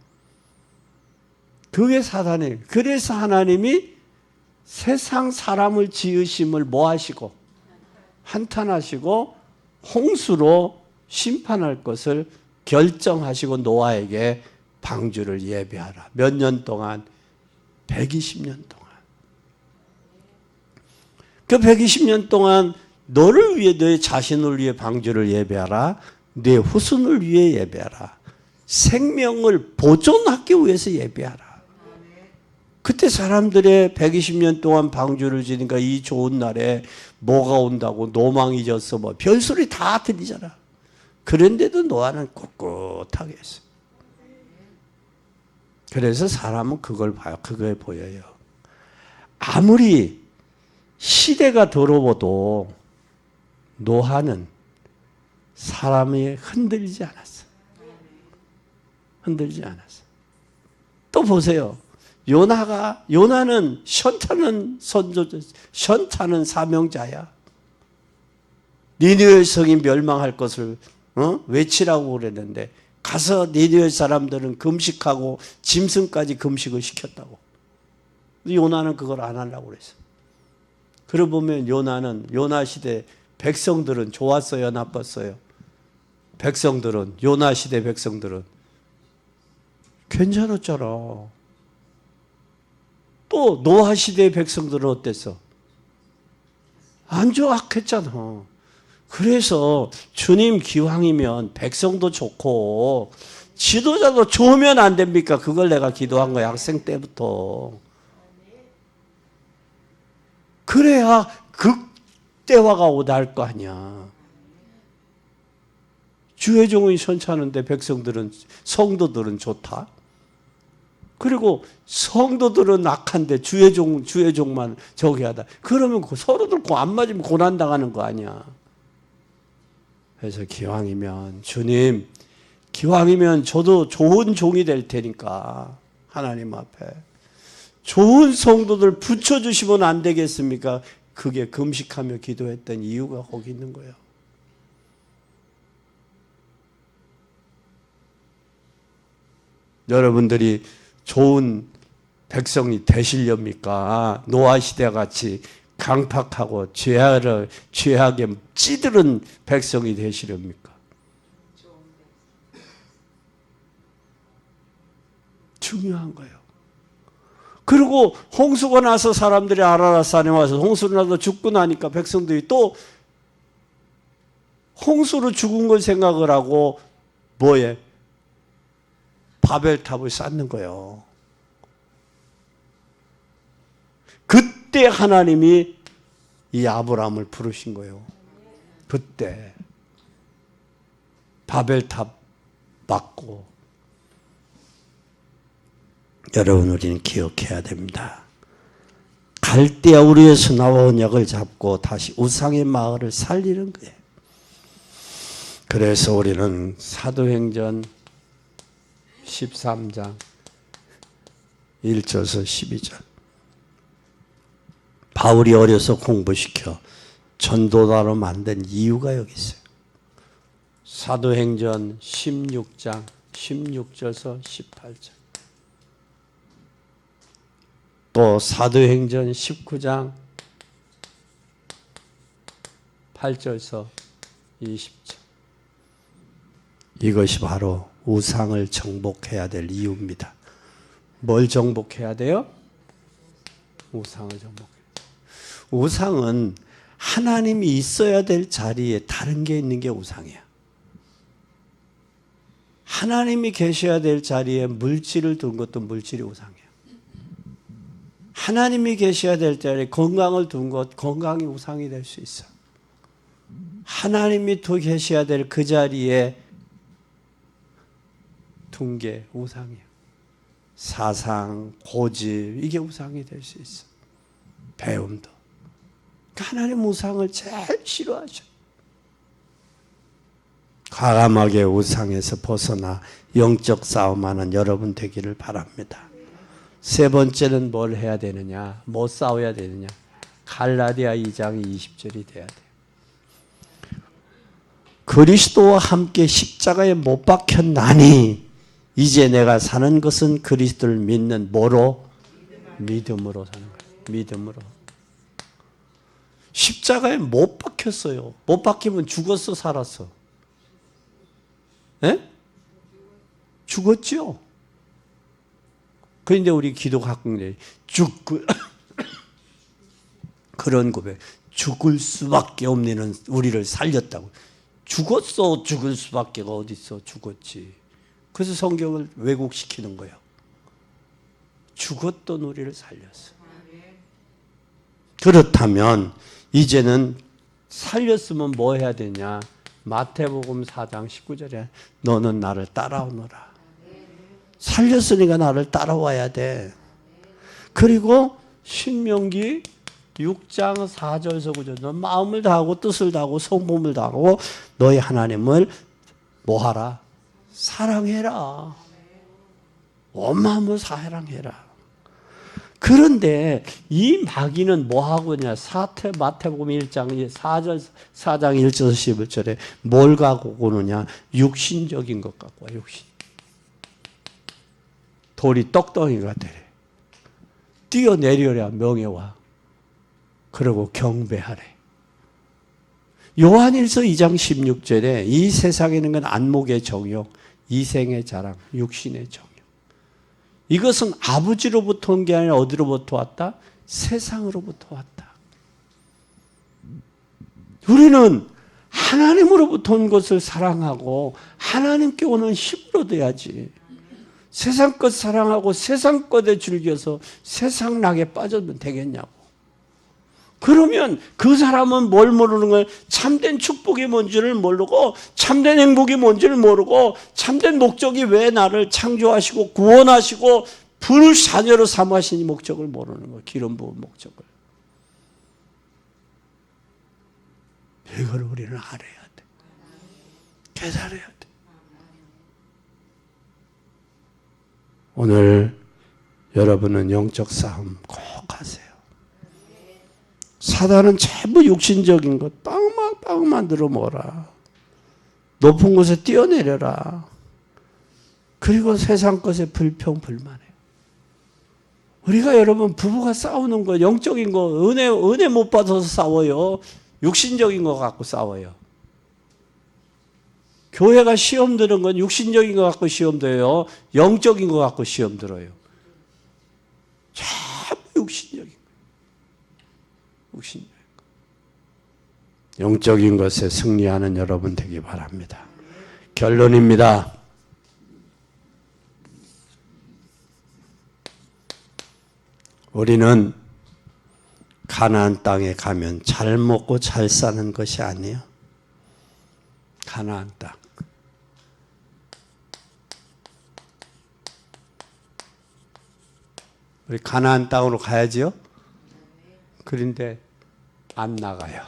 그게 사단이에요. 그래서 하나님이 세상 사람을 지으심을 뭐 하시고 한탄하시고 홍수로 심판할 것을 결정하시고 노아에게 방주를 예배하라. 몇 년 동안? 120년 동안. 그 120년 동안 너를 위해 너의 자신을 위해 방주를 예배하라. 네 후손을 위해 예배하라. 생명을 보존하기 위해서 예배하라. 그때 사람들의 120년 동안 방주를 지니까 이 좋은 날에 뭐가 온다고 노망이 졌어 뭐 별소리 다 들리잖아. 그런데도 노아는 꿋꿋 뚜렷하게 했어요. 그래서 사람은 그걸 봐요. 그거에 보여요. 아무리 시대가 더러워도 노아는 사람이 흔들리지 않았어. 흔들리지 않았어. 또 보세요. 요나는 현타는 선조자, 현타는 사명자야. 니느웨 성이 멸망할 것을 외치라고 그랬는데 가서 니느웨 사람들은 금식하고 짐승까지 금식을 시켰다고. 요나는 그걸 안 하려고 그랬어. 그러고 보면 요나 시대 백성들은 좋았어요, 나빴어요? 요나 시대 백성들은 괜찮았잖아. 또 노아 시대의 백성들은 어땠어? 안 좋았겠잖아. 그래서 주님 기왕이면 백성도 좋고 지도자도 좋으면 안 됩니까? 그걸 내가 기도한 거야, 학생 때부터. 그래야 극대화가 오다 할 거 아니야. 주의 종이 현찮은데 백성들은, 성도들은 좋다? 그리고 성도들은 악한데 주의 종만 저기 하다. 그러면 서로들 안 맞으면 고난당하는 거 아니야. 그래서 기왕이면, 주님, 기왕이면 저도 좋은 종이 될 테니까 하나님 앞에 좋은 성도들 붙여주시면 안 되겠습니까? 그게 금식하며 기도했던 이유가 거기 있는 거예요. 여러분들이 좋은 백성이 되시렵니까? 노아 시대 같이 강팍하고 죄악에 찌들은 백성이 되시렵니까? 중요한 거예요. 그리고 홍수가 나서 사람들이 아라랏산에 와서 홍수가 나서 죽고 나니까 백성들이 또 홍수로 죽은 걸 생각을 하고 뭐에? 바벨탑을 쌓는 거예요. 그때 하나님이 이 아브라함을 부르신 거예요. 그때 바벨탑 맞고. 여러분, 우리는 기억해야 됩니다. 갈대아 우르에서 나온 역을 잡고 다시 우상의 마을을 살리는 거예요. 그래서 우리는 사도행전 13장 1절에서 12절, 바울이 어려서 공부시켜 전도자로 만든 이유가 여기 있어요. 사도행전 16장 16절에서 18절, 또 사도행전 19장 8절에서 20절. 이것이 바로 우상을 정복해야 될 이유입니다. 뭘 정복해야 돼요? 우상을 정복해야 돼요. 우상은 하나님이 있어야 될 자리에 다른 게 있는 게 우상이야. 하나님이 계셔야 될 자리에 물질을 둔 것도 물질이 우상이야. 하나님이 계셔야 될 자리에 건강을 둔 것, 건강이 우상이 될 수 있어. 하나님이 또 계셔야 될 그 자리에 둔 게 우상이야. 사상, 고집, 이게 우상이 될 수 있어. 배움도. 하나님 우상을 제일 싫어하셔. 과감하게 우상에서 벗어나 영적 싸움하는 여러분 되기를 바랍니다. 세 번째는 뭘 해야 되느냐? 뭐 싸워야 되느냐? 갈라디아 2장 20절이 돼야 돼. 그리스도와 함께 십자가에 못 박혔나니 이제 내가 사는 것은 그리스도를 믿는 뭐로? 믿음으로 사는 거예요. 믿음으로. 십자가에 못 박혔어요. 못 박히면 죽었어, 살았어? 예? 죽었죠. 그런데 우리 기도 가끔 그런 고백, 죽을 수밖에 없는 우리를 살렸다고. 죽었어. 죽을 수밖에가 어디 있어. 죽었지. 그래서 성경을 왜곡시키는 거예요. 죽었던 우리를 살렸어. 그렇다면 이제는 살렸으면 뭐 해야 되냐? 마태복음 4장 19절에 너는 나를 따라오너라. 살렸으니까 나를 따라와야 돼. 그리고 신명기 6장 4절에서 9절 너 마음을 다하고 뜻을 다하고 성품을 다하고 너희 하나님을 뭐하라? 사랑해라. 온 마음으로 사랑해라. 그런데 이 마귀는 뭐하고 있냐? 마태복음 1장 4장 1절 11절에 뭘 갖고 오느냐? 육신적인 것 갖고 와. 육신. 돌이 떡덩이가 되래. 뛰어내려라 명예와. 그리고 경배하래. 요한일서 2장 16절에 이 세상에 있는 건 안목의 정욕, 이생의 자랑, 육신의 정욕. 이것은 아버지로부터 온 게 아니라 어디로부터 왔다? 세상으로부터 왔다. 우리는 하나님으로부터 온 것을 사랑하고 하나님께 오는 힘을 얻어야지. 세상 것 사랑하고 세상 것에 즐겨서 세상 낙에 빠져도 되겠냐고. 그러면 그 사람은 뭘 모르는 거예요? 참된 축복이 뭔지를 모르고 참된 행복이 뭔지를 모르고 참된 목적이 왜 나를 창조하시고 구원하시고 불자녀로 삼으신 이 목적을 모르는 거예요. 기름 부은 목적을. 이걸 우리는 알아야 돼. 깨달아야 돼. 오늘 여러분은 영적 싸움 꼭 하세요. 사단은 전부 육신적인 것 빵 만들어 먹어라. 높은 곳에 뛰어내려라. 그리고 세상 것에 불평불만해. 우리가 여러분 부부가 싸우는 거 영적인 거 은혜 못 받아서 싸워요. 육신적인 거 갖고 싸워요. 교회가 시험 드는 건 육신적인 거 갖고 시험 들어요. 영적인 거 갖고 시험 들어요. 전부 육신적인 거. 육신적인 거. 영적인 것에 승리하는 여러분 되기 바랍니다. 결론입니다. 우리는 가나안 땅에 가면 잘 먹고 잘 사는 것이 아니에요. 가나안 땅. 우리 가나안 땅으로 가야지요. 그런데 안 나가요.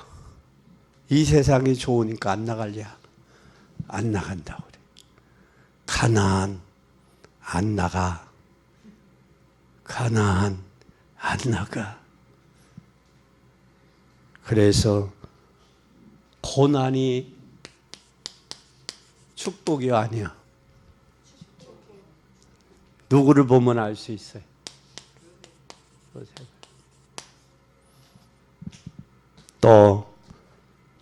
이 세상이 좋으니까 안 나갈랴? 안 나간다 우리. 가나안 안 나가. 가나안 안 나가. 그래서 고난이 축복이 아니야. 누구를 보면 알 수 있어요. 또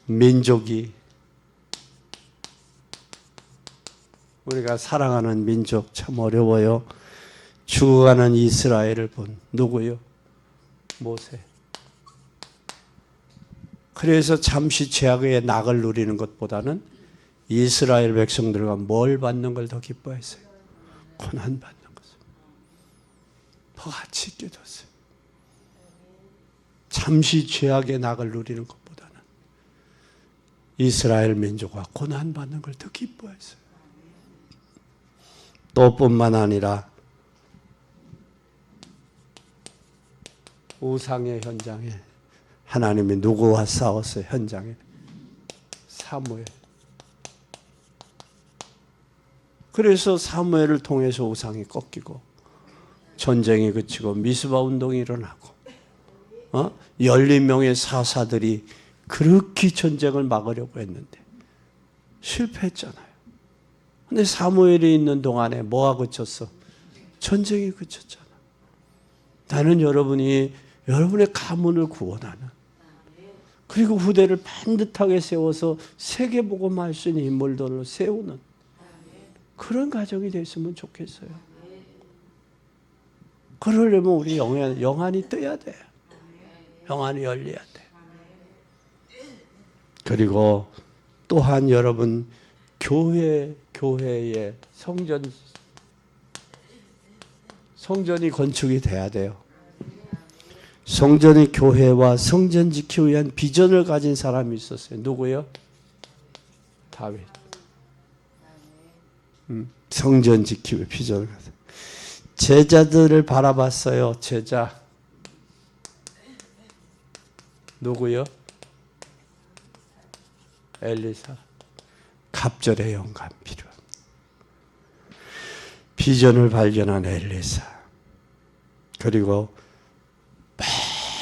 민족이 우리가 사랑하는 민족 참 어려워요. 죽어가는 이스라엘을 본 누구요? 모세. 그래서 잠시 죄악의 낙을 누리는 것보다는 이스라엘 백성들과 뭘 받는 걸 더 기뻐했어요? 고난 받는 것을. 더 같이 깨졌어요. 잠시 죄악의 낙을 누리는 것보다는 이스라엘 민족과 고난 받는 걸 더 기뻐했어요. 또 뿐만 아니라 우상의 현장에 하나님이 누구와 싸웠어요? 현장에 사무엘. 그래서 사무엘을 통해서 우상이 꺾이고 전쟁이 그치고 미스바 운동이 일어나고 12명의 사사들이 그렇게 전쟁을 막으려고 했는데 실패했잖아요. 근데 사무엘이 있는 동안에 뭐가 그쳤어? 전쟁이 그쳤잖아. 나는 여러분이 여러분의 가문을 구원하는 그리고 후대를 반듯하게 세워서 세계복음할 수 있는 인물들을 세우는 그런 가정이 됐으면 좋겠어요. 그러려면 우리 영안이 떠야 돼. 영안이 열려야 돼. 그리고 또한 여러분 교회의 성전이 건축이 돼야 돼요. 성전이 교회와 성전 지키기 위한 비전을 가진 사람이 있었어요. 누구요? 다윗. 성전 지키고 비전을 가서 제자들을 바라봤어요. 제자 누구요? 엘리사. 갑절의 영감 필요한 비전을 발견한 엘리사. 그리고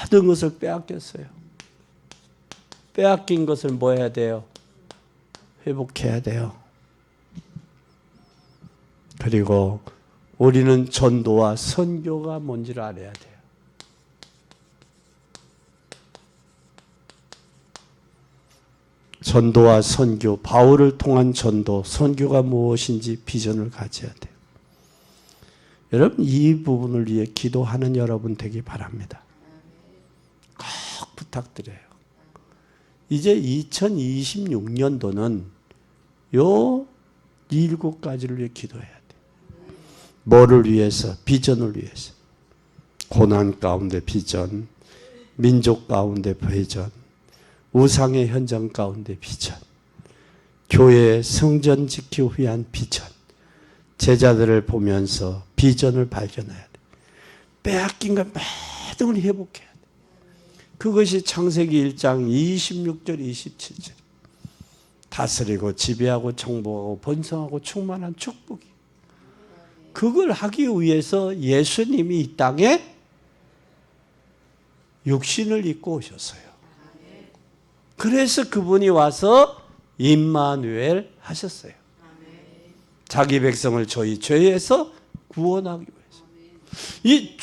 모든 것을 빼앗겼어요. 빼앗긴 것을 뭐 해야 돼요? 회복해야 돼요. 그리고 우리는 전도와 선교가 뭔지를 알아야 돼요. 전도와 선교, 바울을 통한 전도, 선교가 무엇인지 비전을 가져야 돼요. 여러분, 이 부분을 위해 기도하는 여러분 되기 바랍니다. 꼭 부탁드려요. 이제 2026년도는 요 7가지를 위해 기도해야 돼요. 뭐를 위해서? 비전을 위해서. 고난 가운데 비전, 민족 가운데 비전, 우상의 현장 가운데 비전, 교회의 성전 지키기 위한 비전, 제자들을 보면서 비전을 발견해야 돼. 빼앗긴 것 모든 걸 회복해야 돼. 그것이 창세기 1장 26절 27절. 다스리고 지배하고 정복하고 번성하고 충만한 축복이. 그걸 하기 위해서 예수님이 이 땅에 육신을 입고 오셨어요. 그래서 그분이 와서 임마누엘 하셨어요. 자기 백성을 저희 죄에서 구원하기 위해서. 이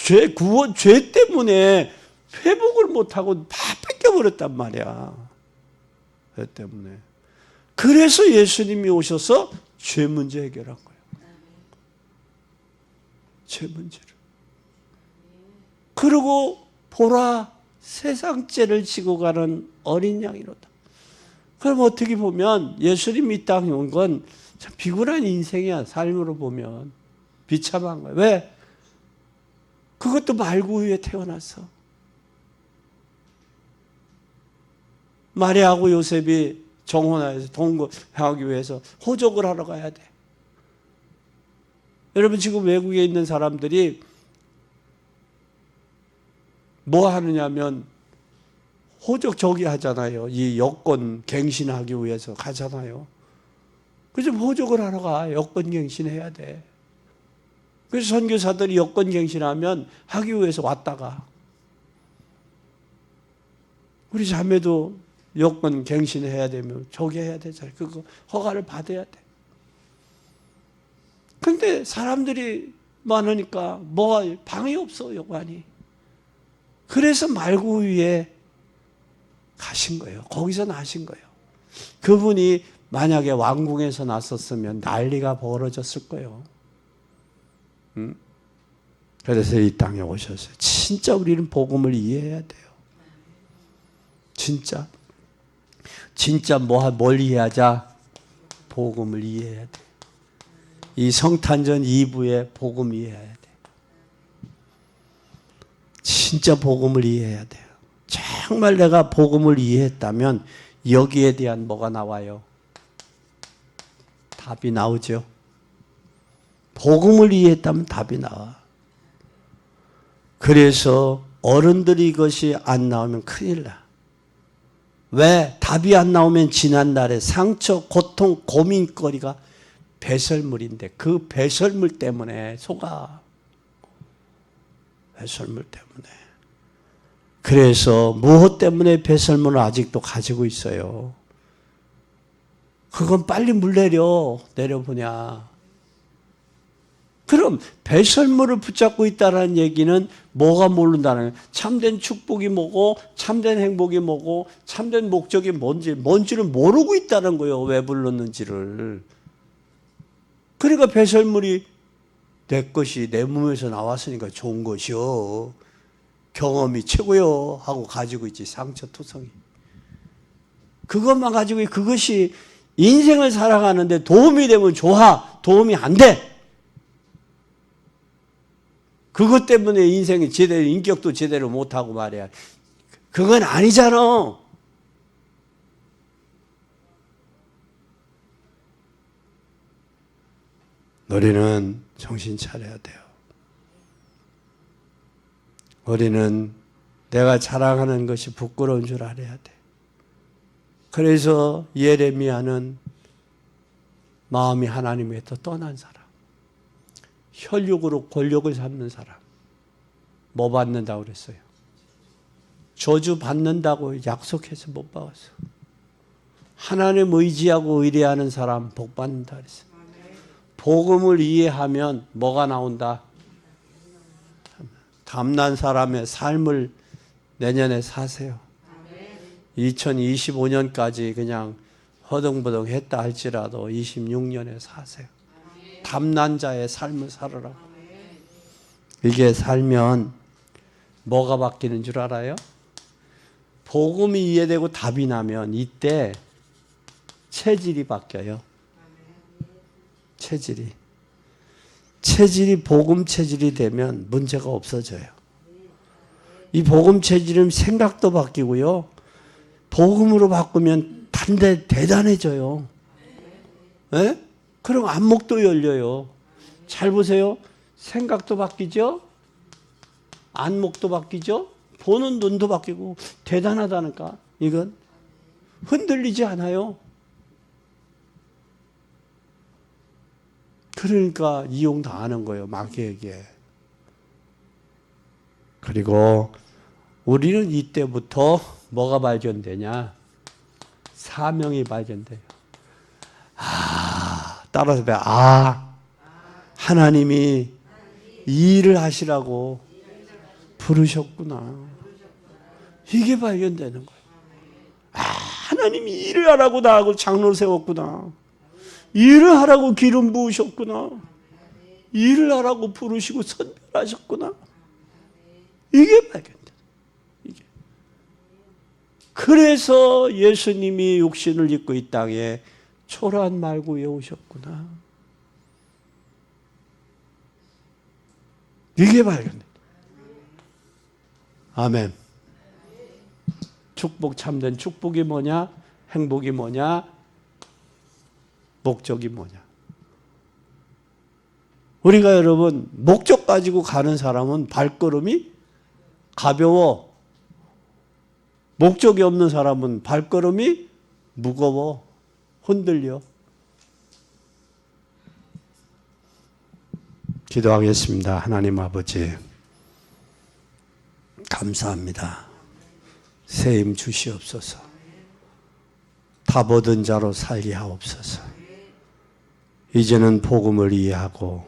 죄 때문에 회복을 못하고 다 뺏겨버렸단 말이야. 죄 때문에. 그래서 예수님이 오셔서 죄 문제 해결한 거예요. 죄 문제를. 그리고 보라, 세상 죄를 지고 가는 어린 양이로다. 그럼 어떻게 보면 예수님이 이 땅에 온 건 참 비굴한 인생이야. 삶으로 보면 비참한 거야. 왜? 그것도 말구유에 태어났어. 마리아하고 요셉이 정혼하여서 동거하기 위해서 호적을 하러 가야 돼. 여러분, 지금 외국에 있는 사람들이 뭐 하느냐면 호적 저기 하잖아요. 이 여권 갱신하기 위해서 가잖아요. 그래서 호적을 하러 가. 여권 갱신해야 돼. 그래서 선교사들이 여권 갱신하면 하기 위해서 왔다가. 우리 자매도 여권 갱신해야 되면 저기 해야 되잖아요. 그거 허가를 받아야 돼. 근데 사람들이 많으니까 뭐가 방이 없어, 여관이. 그래서 말구 위에 가신 거예요. 거기서 나신 거예요. 그분이 만약에 왕궁에서 났었으면 난리가 벌어졌을 거예요. 그래서 이 땅에 오셨어요. 진짜 우리는 복음을 이해해야 돼요. 진짜 뭘 이해하자? 복음을 이해해야 돼. 이 성탄절 2부에 복음 이해해야 돼. 진짜 복음을 이해해야 돼요. 정말 내가 복음을 이해했다면 여기에 대한 뭐가 나와요? 답이 나오죠. 복음을 이해했다면 답이 나와. 그래서 어른들이 이것이 안 나오면 큰일 나. 왜? 답이 안 나오면 지난날의 상처, 고통, 고민거리가 배설물인데 그 배설물 때문에 속아. 배설물 때문에. 그래서 무엇 때문에 배설물을 아직도 가지고 있어요? 그건 빨리 물 내려보냐. 그럼 배설물을 붙잡고 있다는 얘기는 뭐가 모른다는 거예요? 참된 축복이 뭐고 참된 행복이 뭐고 참된 목적이 뭔지를 모르고 있다는 거예요. 왜 불렀는지를. 그러니까 배설물이 내 것이 내 몸에서 나왔으니까 좋은 것이요. 경험이 최고요 하고 가지고 있지. 상처투성이. 그것만 가지고 그것이 인생을 살아가는데 도움이 되면 좋아. 도움이 안 돼. 그것 때문에 인생이 제대로 인격도 제대로 못하고 말이야. 그건 아니잖아. 우리는 정신 차려야 돼요. 우리는 내가 자랑하는 것이 부끄러운 줄 알아야 돼. 그래서 예레미야는 마음이 하나님에서 떠난 사람, 혈육으로 권력을 삼는 사람, 뭐 받는다고 그랬어요? 저주 받는다고 약속해서 못 받았어. 하나님 의지하고 의뢰하는 사람 복 받는다 그랬어요. 복음을 이해하면 뭐가 나온다? 담난 사람의 삶을 내년에 사세요. 2025년까지 그냥 허둥부둥 했다 할지라도 26년에 사세요. 담난 자의 삶을 살아라. 이게 살면 뭐가 바뀌는 줄 알아요? 복음이 이해되고 답이 나면 이때 체질이 바뀌어요. 체질이 복음 체질이 되면 문제가 없어져요. 이 복음 체질은 생각도 바뀌고요. 복음으로 바꾸면 대단해져요. 예? 그럼 안목도 열려요. 잘 보세요. 생각도 바뀌죠? 안목도 바뀌죠? 보는 눈도 바뀌고 대단하다니까. 이건 흔들리지 않아요. 그러니까 이용당하는 거예요. 마귀에게. 그리고 우리는 이때부터 뭐가 발견되냐? 사명이 발견돼요. 따라서 하나님이 이 일을 하시라고 부르셨구나. 이게 발견되는 거예요. 하나님이 일을 하라고 나하고 장로를 세웠구나. 일을 하라고 기름 부으셨구나. 일을 하라고 부르시고 선별하셨구나. 이게 발견돼요. 그래서 예수님이 육신을 입고 이 땅에 초라한 말구에 오셨구나. 이게 발견돼요. 아멘. 축복, 참된 축복이 뭐냐? 행복이 뭐냐? 목적이 뭐냐? 우리가 여러분 목적 가지고 가는 사람은 발걸음이 가벼워. 목적이 없는 사람은 발걸음이 무거워. 흔들려. 기도하겠습니다. 하나님 아버지, 감사합니다. 새 힘 주시옵소서. 답 얻은 자로 살게 하옵소서. 이제는 복음을 이해하고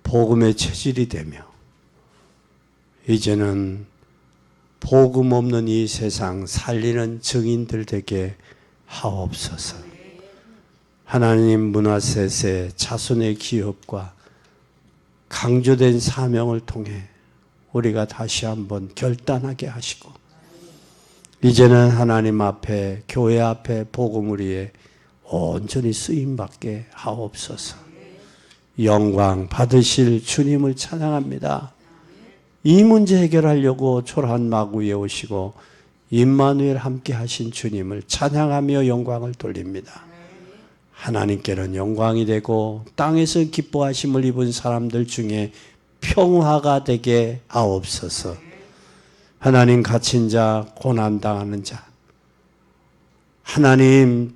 복음의 체질이 되며 이제는 복음 없는 이 세상 살리는 증인들 되게 하옵소서. 하나님 문화세세 자손의 기업과 강조된 사명을 통해 우리가 다시 한번 결단하게 하시고 이제는 하나님 앞에 교회 앞에 복음을 위해 온전히 쓰임받게 하옵소서. 영광 받으실 주님을 찬양합니다. 이 문제 해결하려고 초라한 마구에 오시고 임마누엘 함께 하신 주님을 찬양하며 영광을 돌립니다. 하나님께는 영광이 되고 땅에서 기뻐하심을 입은 사람들 중에 평화가 되게 하옵소서. 하나님 갇힌 자, 고난당하는 자, 하나님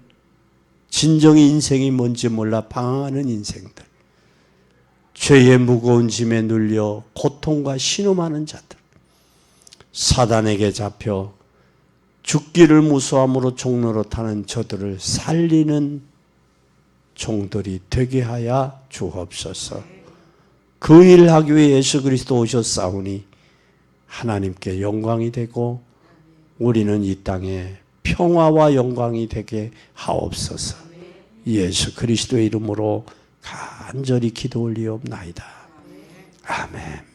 진정의 인생이 뭔지 몰라 방황하는 인생들, 죄의 무거운 짐에 눌려 고통과 신음하는 자들, 사단에게 잡혀 죽기를 무서함으로 종로로 타는 저들을 살리는 종들이 되게 하여 주옵소서. 그 일을 하기 위해 예수 그리스도 오셨사오니 하나님께 영광이 되고 우리는 이 땅에 평화와 영광이 되게 하옵소서. 예수 그리스도의 이름으로 간절히 기도 올리옵나이다. 아멘.